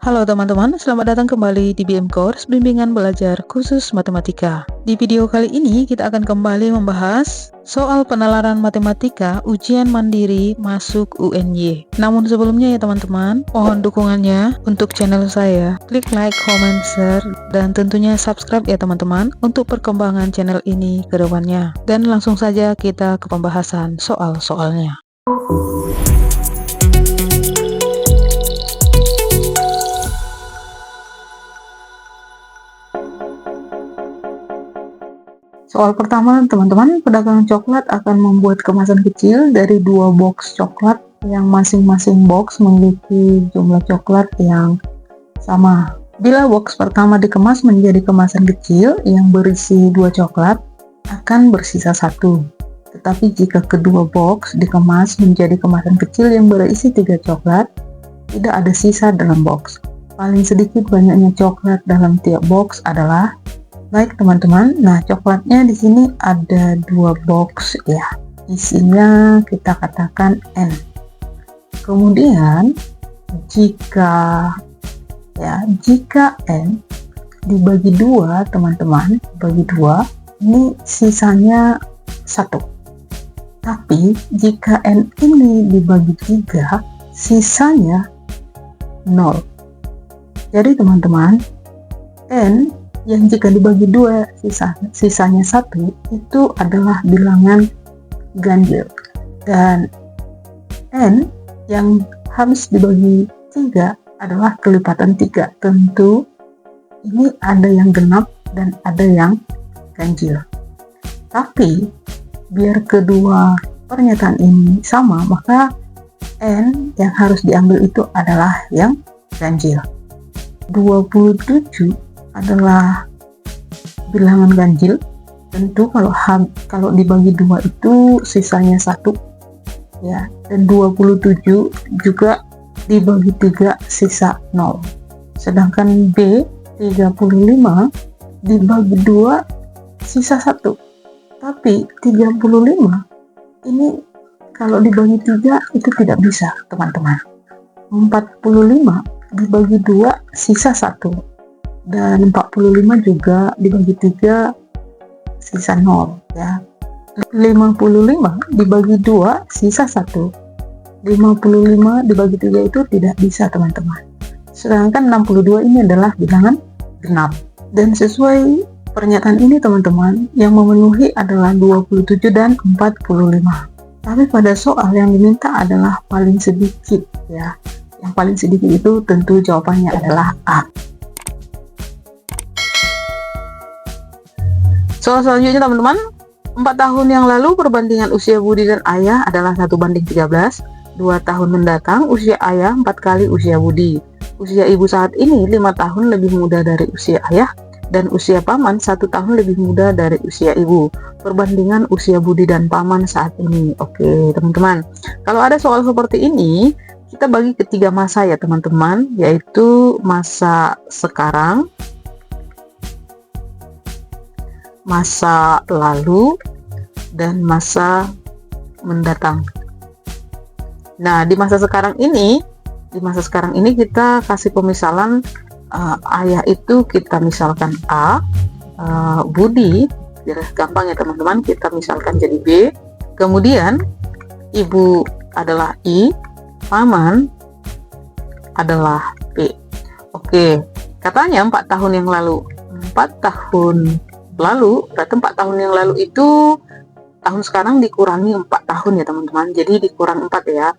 Halo teman-teman, selamat datang kembali di BM Course Bimbingan Belajar Khusus Matematika. Di video kali ini kita akan kembali membahas soal penalaran matematika ujian mandiri masuk UNY. Namun sebelumnya ya teman-teman, mohon dukungannya untuk channel saya. Klik like, comment, share, dan tentunya subscribe ya teman-teman untuk perkembangan channel ini ke depannya. Dan langsung saja kita ke pembahasan soal-soalnya. Soal pertama, teman-teman, pedagang coklat akan membuat kemasan kecil dari 2 box coklat yang masing-masing box memiliki jumlah coklat yang sama. Bila box pertama dikemas menjadi kemasan kecil yang berisi 2 coklat, akan bersisa 1. Tetapi jika kedua box dikemas menjadi kemasan kecil yang berisi 3 coklat, tidak ada sisa dalam box. Paling sedikit banyaknya coklat dalam tiap box adalah. Baik teman-teman, nah coklatnya di sini ada 2 box ya, isinya kita katakan N. Kemudian jika N dibagi 2 teman-teman, bagi 2, ini sisanya 1. Tapi jika N ini dibagi 3, sisanya 0. Jadi teman-teman, N yang jika dibagi 2 sisanya 1 itu adalah bilangan ganjil, dan N yang harus dibagi 3 adalah kelipatan 3. Tentu ini ada yang genap dan ada yang ganjil, tapi biar kedua pernyataan ini sama, maka N yang harus diambil itu adalah yang ganjil. 27 adalah bilangan ganjil. Tentu kalau dibagi 2 itu sisanya 1 ya, dan 27 juga dibagi 3 sisa 0. Sedangkan B 35 dibagi 2 sisa 1. Tapi 35 ini kalau dibagi 3 itu tidak bisa teman-teman. 45 dibagi 2 sisa 1. Dan 45 juga dibagi 3 sisa 0 ya. 55 dibagi 2 sisa 1. 55 dibagi 3 itu tidak bisa teman-teman. Sedangkan 62 ini adalah bilangan genap. Dan sesuai pernyataan ini teman-teman, yang memenuhi adalah 27 dan 45. Tapi pada soal yang diminta adalah paling sedikit ya. Yang paling sedikit itu tentu jawabannya adalah A. Soal selanjutnya teman-teman, 4 tahun yang lalu perbandingan usia Budi dan Ayah adalah 1:13. 2 tahun mendatang usia Ayah 4 kali usia Budi. Usia ibu saat ini 5 tahun lebih muda dari usia Ayah, dan usia paman 1 tahun lebih muda dari usia ibu. Perbandingan usia Budi dan paman saat ini. Oke teman-teman, kalau ada soal seperti ini, kita bagi ke 3 masa ya teman-teman, yaitu masa sekarang, masa lalu, dan masa mendatang. Nah, di masa sekarang ini kita kasih pemisalan Ayah itu kita misalkan A, Budi, biar gampang ya teman-teman, kita misalkan jadi B. Kemudian ibu adalah I, paman adalah P. Oke, katanya 4 tahun yang lalu. 4 tahun lalu, berarti 4 tahun yang lalu itu tahun sekarang dikurangi 4 tahun ya teman-teman, jadi dikurang 4 ya.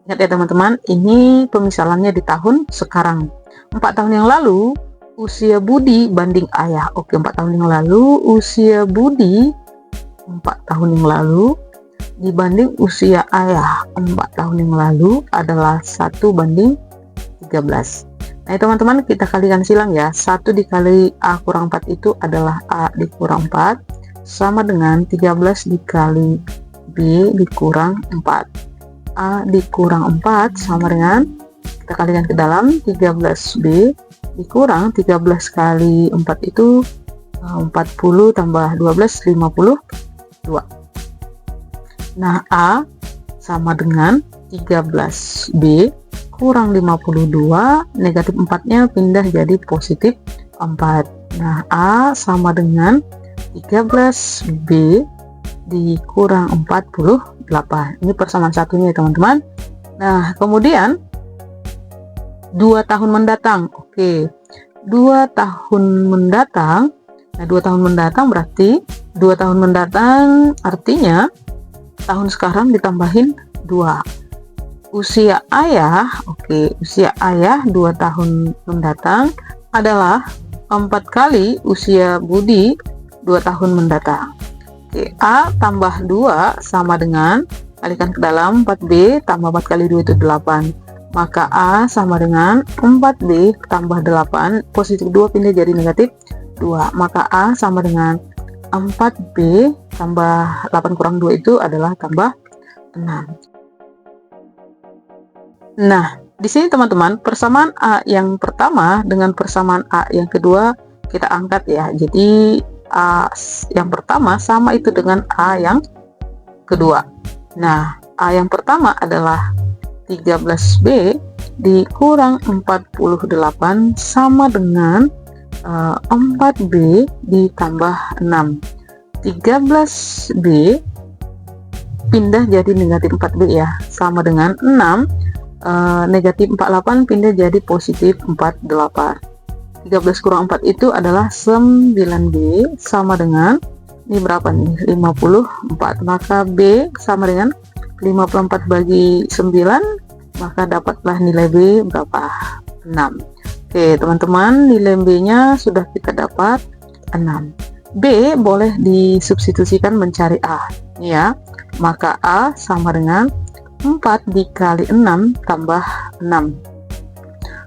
Ingat ya teman-teman, ini pemisalannya di tahun sekarang. 4 tahun yang lalu usia Budi banding Ayah. Oke, 4 tahun yang lalu usia Budi 4 tahun yang lalu dibanding usia Ayah 4 tahun yang lalu adalah 1:13. Nah teman-teman, kita kalikan silang ya. 1 dikali A kurang 4 itu adalah A dikurang 4, sama dengan 13 dikali B dikurang 4. A dikurang 4 sama dengan, kita kalikan ke dalam, 13B dikurang 13 kali 4 itu 40 tambah 12, 52. Nah A sama dengan 13B kurang 52, negatif 4-nya pindah jadi positif 4. Nah, A sama dengan 13B dikurang 48. Ini persamaan satunya ya teman-teman. Nah, kemudian 2 tahun mendatang. Oke, 2 tahun mendatang. Nah, 2 tahun mendatang berarti 2 tahun mendatang artinya tahun sekarang ditambahin 2. Usia ayah, oke, usia ayah 2 tahun mendatang adalah 4 kali usia Budi 2 tahun mendatang. Oke, A tambah 2 sama dengan, kalikan ke dalam, 4B tambah 4 kali 2 itu 8. Maka A sama dengan 4B tambah 8, positif 2 pindah jadi negatif 2. Maka A sama dengan 4B tambah 8 kurang 2 itu adalah tambah 6. Nah, di sini teman-teman, persamaan A yang pertama dengan persamaan A yang kedua kita angkat ya. Jadi A yang pertama sama itu dengan A yang kedua. Nah, A yang pertama adalah 13B dikurang 48 sama dengan 4B ditambah 6. 13B pindah jadi negatif 4B ya, sama dengan 6, negatif 48 pindah jadi positif 48. 13 kurang 4 itu adalah 9B sama dengan, ini berapa nih, 54. Maka B sama dengan 54 bagi 9, maka dapatlah nilai B berapa? 6. Oke teman-teman, nilai B nya sudah kita dapat 6. B boleh disubstitusikan mencari A ya, maka A sama dengan 4 dikali 6 tambah 6.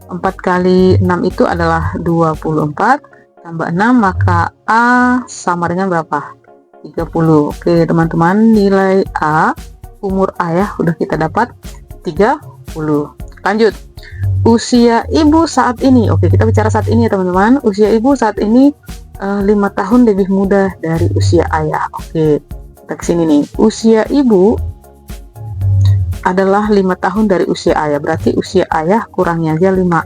4 kali 6 itu adalah 24 tambah 6, maka A sama dengan berapa? 30. Oke teman-teman, nilai A umur ayah udah kita dapat 30. Lanjut, usia ibu saat ini. Oke, kita bicara saat ini ya teman-teman. Usia ibu saat ini 5 tahun lebih muda dari usia ayah. Oke, kita kesini nih. Usia ibu adalah 5 tahun dari usia ayah, berarti usia ayah kurangnya aja 5.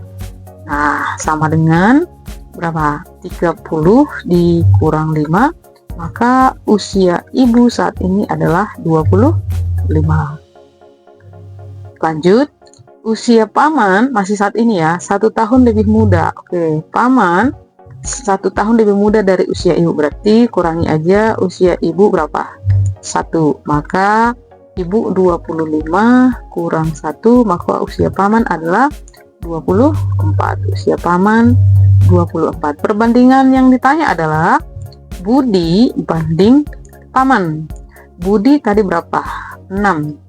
Nah, sama dengan berapa? 30 dikurang 5, maka usia ibu saat ini adalah 25. Lanjut, usia paman masih saat ini ya, 1 tahun lebih muda. Oke, paman 1 tahun lebih muda dari usia ibu, berarti kurangi aja usia ibu berapa? 1. Maka ibu 25 kurang 1, maka usia paman adalah 24. Usia paman 24. Perbandingan yang ditanya adalah Budi banding paman. Budi tadi berapa? 6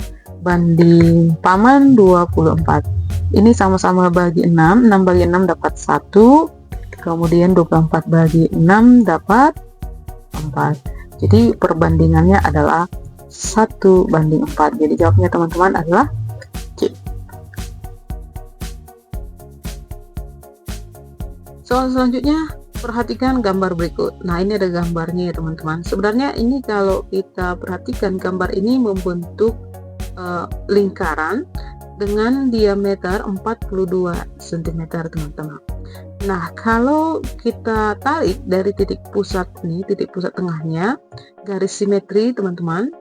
banding paman 24. Ini sama-sama bagi 6. 6 bagi 6 dapat 1. Kemudian 24 bagi 6 dapat 4. Jadi perbandingannya adalah 1 banding 4. Jadi jawabnya teman-teman adalah C. Soal selanjutnya, perhatikan gambar berikut. Nah, ini ada gambarnya ya teman-teman. Sebenarnya ini kalau kita perhatikan, gambar ini membentuk lingkaran dengan diameter 42 cm teman-teman. Nah, kalau kita tarik dari titik pusat ini, titik pusat tengahnya, garis simetri teman-teman,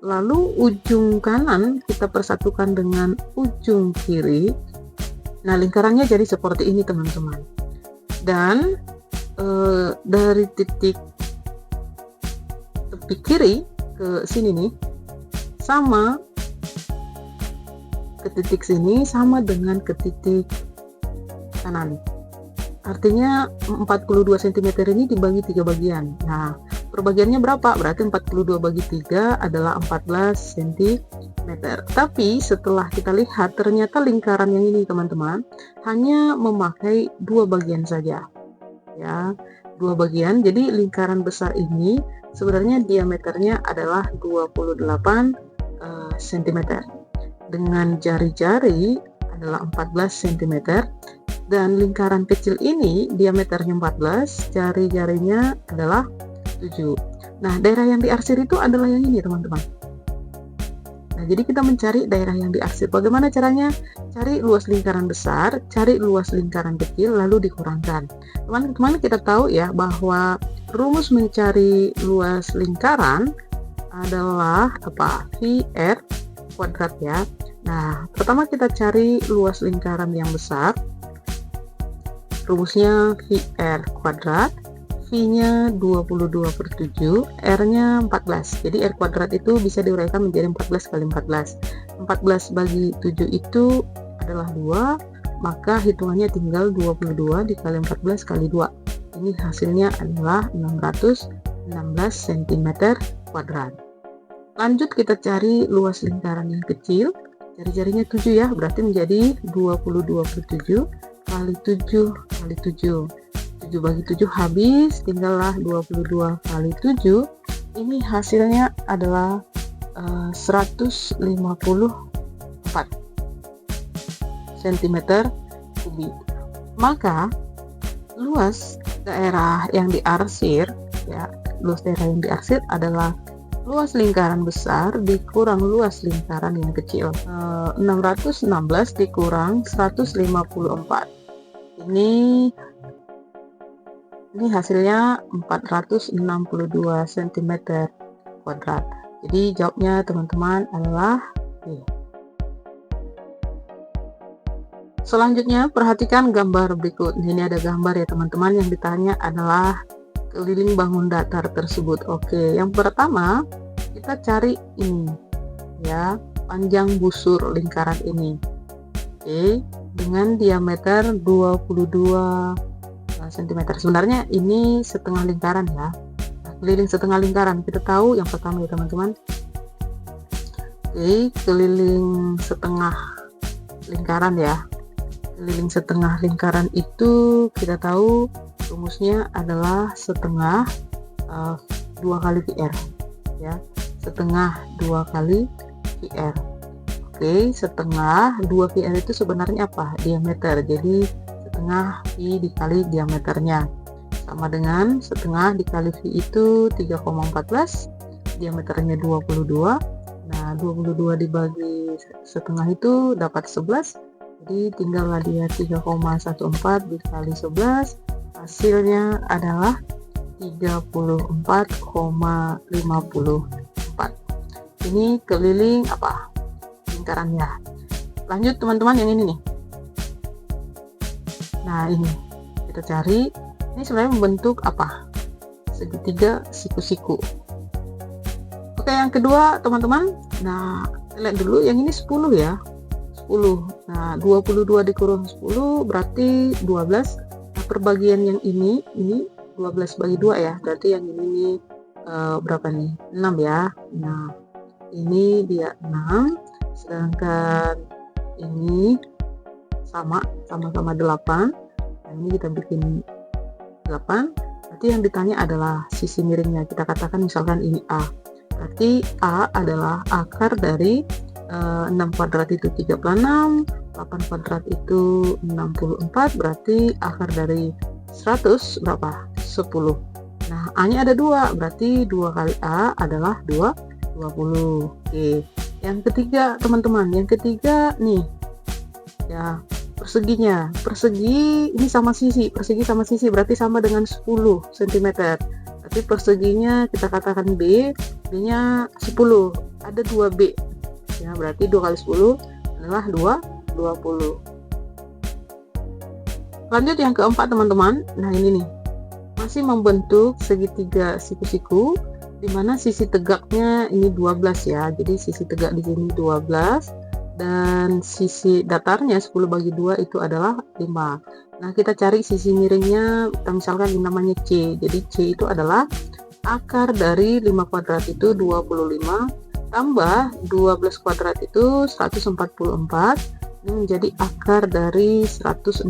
lalu ujung kanan kita persatukan dengan ujung kiri. Nah, lingkarannya jadi seperti ini teman-teman. Dan dari titik tepi kiri ke sini nih, sama ke titik sini sama dengan ke titik kanan. Artinya 42 cm ini dibagi 3 bagian. Nah, perbagiannya berapa? Berarti 42 bagi 3 adalah 14 cm. Tapi setelah kita lihat, ternyata lingkaran yang ini teman-teman hanya memakai 2 bagian saja. Ya, 2 bagian. Jadi lingkaran besar ini sebenarnya diameternya adalah 28 cm. Dengan jari-jari adalah 14 cm, dan lingkaran kecil ini diameternya 14, jari-jarinya adalah 7. Nah, daerah yang diarsir itu adalah yang ini teman-teman. Nah, jadi kita mencari daerah yang diarsir. Bagaimana caranya? Cari luas lingkaran besar, cari luas lingkaran kecil, lalu dikurangkan. Teman-teman, kita tahu ya bahwa rumus mencari luas lingkaran adalah apa? VR kuadrat ya. Nah, pertama kita cari luas lingkaran yang besar. Rumusnya VR kuadrat. V-nya 22/7, R-nya 14. Jadi R kuadrat itu bisa diuraikan menjadi 14 kali 14. 14 bagi 7 itu adalah 2, maka hitungannya tinggal 22 dikali 14 kali 2. Ini hasilnya adalah 616 cm kuadrat. Lanjut kita cari luas lingkaran yang kecil. Jari-jarinya 7 ya, berarti menjadi 22/7 kali 7 kali 7. 7 bagi 7 habis, tinggallah 22 kali 7. Ini hasilnya adalah 154 cm kubik. Maka luas daerah yang diarsir ya, luas daerah yang diarsir adalah luas lingkaran besar dikurang luas lingkaran yang kecil. 616 dikurang 154. Ini hasilnya 462 cm kuadrat. Jadi jawabnya teman-teman adalah B. Selanjutnya perhatikan gambar berikut. Ini ada gambar ya teman-teman, yang ditanya adalah keliling bangun datar tersebut. Oke, yang pertama kita cari ini ya, panjang busur lingkaran ini. Oke, dengan diameter 22 cm. Sebenarnya ini setengah lingkaran ya. Nah, keliling setengah lingkaran kita tahu yang pertama ya teman-teman. Oke, keliling setengah lingkaran ya. Keliling setengah lingkaran itu kita tahu rumusnya adalah setengah 2 kali PR ya. Setengah 2 kali PR. Oke, setengah 2 PR itu sebenarnya apa? Diameter. Jadi setengah V dikali diameternya sama dengan setengah dikali V itu 3,14, diameternya 22. Nah, 22 dibagi setengah itu dapat 11, jadi tinggallah dia 3,14 dikali 11, hasilnya adalah 34,54. Ini keliling apa? Lingkarannya. Lanjut teman-teman, yang ini nih. Nah, ini kita cari, ini sebenarnya membentuk apa? Segitiga siku-siku. Oke, yang kedua teman-teman, nah lihat dulu, yang ini 10 ya, 10. Nah, 22 dikurang 10 berarti 12. Nah, perbagian yang ini 12 bagi 2 ya, berarti yang ini nih berapa nih? 6 ya. Nah, ini dia 6, sedangkan ini sama-sama 8. Nah, ini kita bikin 8. Berarti yang ditanya adalah sisi miringnya. Kita katakan misalkan ini A. Berarti A adalah akar dari 6 kuadrat itu 36, 8 kuadrat itu 64, berarti akar dari 100 berapa? 10. Nah, A-nya ada 2, berarti 2 kali A adalah 20. Oke. Yang ketiga teman-teman, yang ketiga nih ya, perseginya. Persegi ini sama sisi, persegi sama sisi berarti sama dengan 10 cm. Berarti perseginya kita katakan B, B-nya 10. Ada 2B. Ya, berarti 2 kali 10 adalah 20. Lanjut yang keempat teman-teman. Nah, ini nih. Masih membentuk segitiga siku-siku di mana sisi tegaknya ini 12 ya. Jadi sisi tegak di sini 12. Dan sisi datarnya 10 bagi 2 itu adalah 5. Nah, kita cari sisi miringnya, kita misalkan namanya C. Jadi C itu adalah akar dari 5 kuadrat itu 25 tambah 12 kuadrat itu 144. Ini menjadi akar dari 169.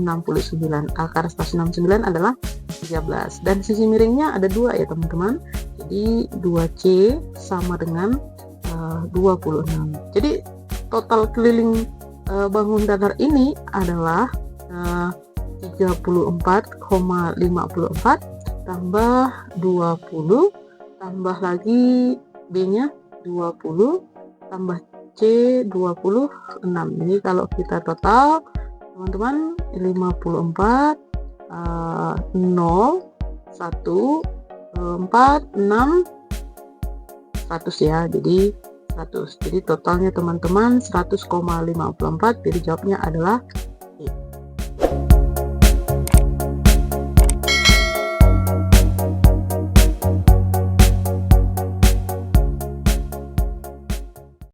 Akar 169 adalah 13. Dan sisi miringnya ada 2 ya teman-teman. Jadi 2C sama dengan 26. Jadi total keliling bangun datar ini adalah 34,54 tambah 20 tambah lagi B nya 20 tambah C 26. Jadi kalau kita total teman-teman 54 0 1 4 6 100 ya, jadi 100. Jadi totalnya teman-teman 100,54. Jadi jawabnya adalah E.